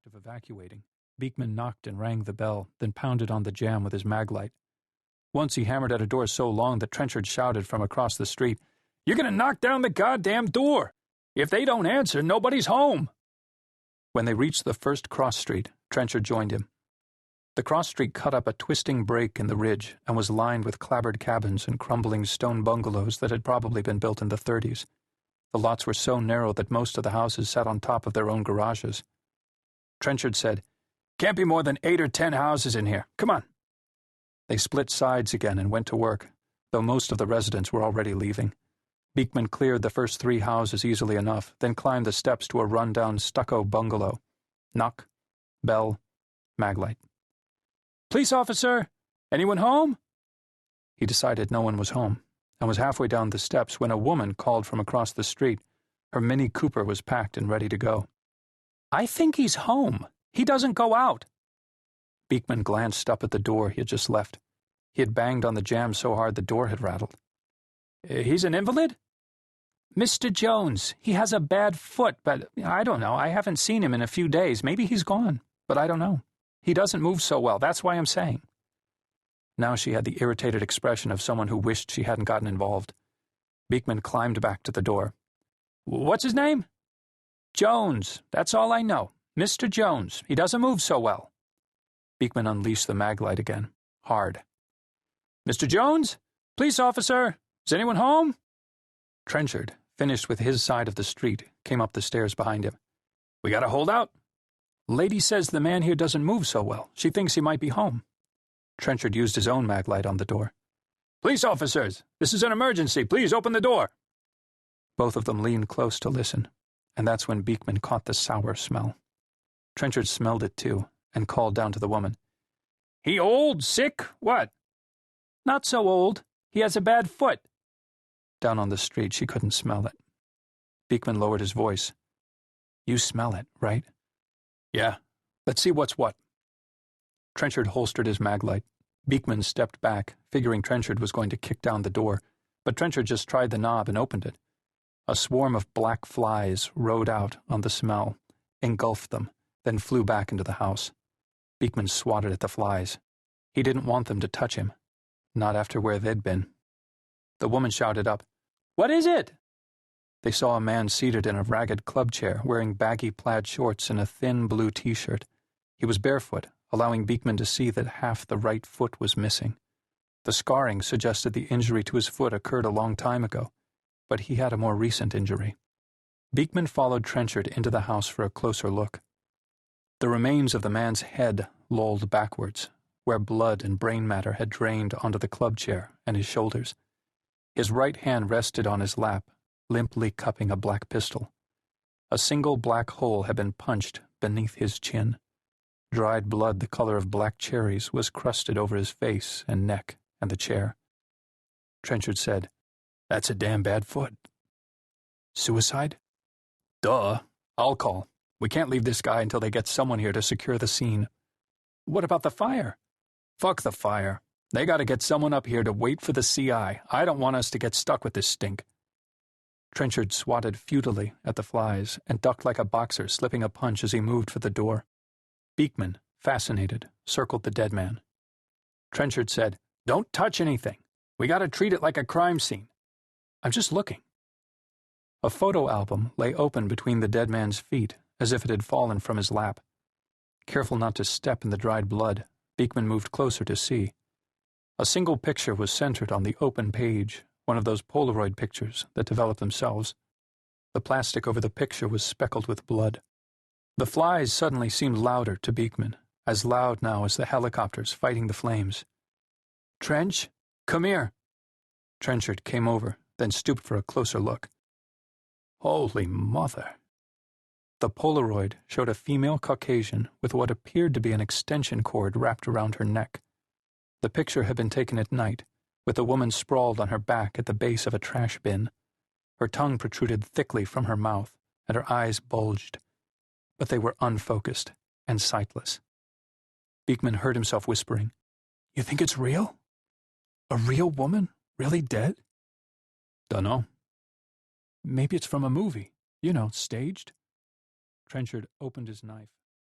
act of evacuating, Beekman knocked and rang the bell, then pounded on the jamb with his maglite. Once he hammered at a door so long that Trenchard shouted from across the street, "You're going to knock down the goddamn door! If they don't answer, nobody's home!" When they reached the first cross street, Trenchard joined him. The cross street cut up a twisting break in the ridge and was lined with clapboard cabins and crumbling stone bungalows that had probably been built in the 30s. The lots were so narrow that most of the houses sat on top of their own garages. Trenchard said, "Can't be more than 8 or 10 houses in here. Come on." They split sides again and went to work, though most of the residents were already leaving. Beekman cleared the first 3 houses easily enough, then climbed the steps to a run-down stucco bungalow. Knock, bell, maglite. "Police officer! Anyone home?" He decided no one was home, and was halfway down the steps when a woman called from across the street. Her Mini Cooper was packed and ready to go. "I think he's home. He doesn't go out." Beekman glanced up at the door he had just left. He had banged on the jamb so hard the door had rattled. "He's an invalid?" "Mr. Jones. He has a bad foot, but I don't know. I haven't seen him in a few days. Maybe he's gone, but I don't know. He doesn't move so well. That's why I'm saying." Now she had the irritated expression of someone who wished she hadn't gotten involved. Beekman climbed back to the door. "What's his name?" "Jones. That's all I know. Mr. Jones. He doesn't move so well." Beekman unleashed the maglite again, hard. "Mr. Jones? Police officer? Is anyone home?" Trenchard, finished with his side of the street, came up the stairs behind him. "We got a holdout?" "Lady says the man here doesn't move so well. She thinks he might be home." Trenchard used his own maglite on the door. "Police officers, this is an emergency. Please open the door." Both of them leaned close to listen, and that's when Beekman caught the sour smell. Trenchard smelled it too, and called down to the woman. "He old? Sick? What?" "Not so old. He has a bad foot." Down on the street, she couldn't smell it. Beekman lowered his voice. "You smell it, right?" "Yeah. Let's see what's what." Trenchard holstered his maglite. Beekman stepped back, figuring Trenchard was going to kick down the door, but Trenchard just tried the knob and opened it. A swarm of black flies rode out on the smell, engulfed them, then flew back into the house. Beekman swatted at the flies. He didn't want them to touch him, not after where they'd been. The woman shouted up, "What is it?" They saw a man seated in a ragged club chair, wearing baggy plaid shorts and a thin blue T-shirt. He was barefoot, allowing Beekman to see that half the right foot was missing. The scarring suggested the injury to his foot occurred a long time ago, but he had a more recent injury. Beekman followed Trenchard into the house for a closer look. The remains of the man's head lolled backwards, where blood and brain matter had drained onto the club chair and his shoulders. His right hand rested on his lap, limply cupping a black pistol. A single black hole had been punched beneath his chin. Dried blood the color of black cherries was crusted over his face and neck and the chair. Trenchard said, "That's a damn bad foot." "Suicide?" "Duh. I'll call. We can't leave this guy until they get someone here to secure the scene." "What about the fire?" "Fuck the fire. They gotta get someone up here to wait for the CI. I don't want us to get stuck with this stink." Trenchard swatted futilely at the flies and ducked like a boxer, slipping a punch as he moved for the door. Beekman, fascinated, circled the dead man. Trenchard said, "Don't touch anything. We gotta treat it like a crime scene." "I'm just looking." A photo album lay open between the dead man's feet, as if it had fallen from his lap. Careful not to step in the dried blood, Beekman moved closer to see. A single picture was centered on the open page, one of those Polaroid pictures that develop themselves. The plastic over the picture was speckled with blood. The flies suddenly seemed louder to Beekman, as loud now as the helicopters fighting the flames. "Trench, come here." Trenchard came over, then stooped for a closer look. Holy mother. The Polaroid showed a female Caucasian with what appeared to be an extension cord wrapped around her neck. The picture had been taken at night, with the woman sprawled on her back at the base of a trash bin. Her tongue protruded thickly from her mouth, and her eyes bulged, but they were unfocused and sightless. Beekman heard himself whispering, "You think it's real? A real woman? Really dead?" "Dunno." "Maybe it's from a movie. You know, staged." Trenchard opened his knife.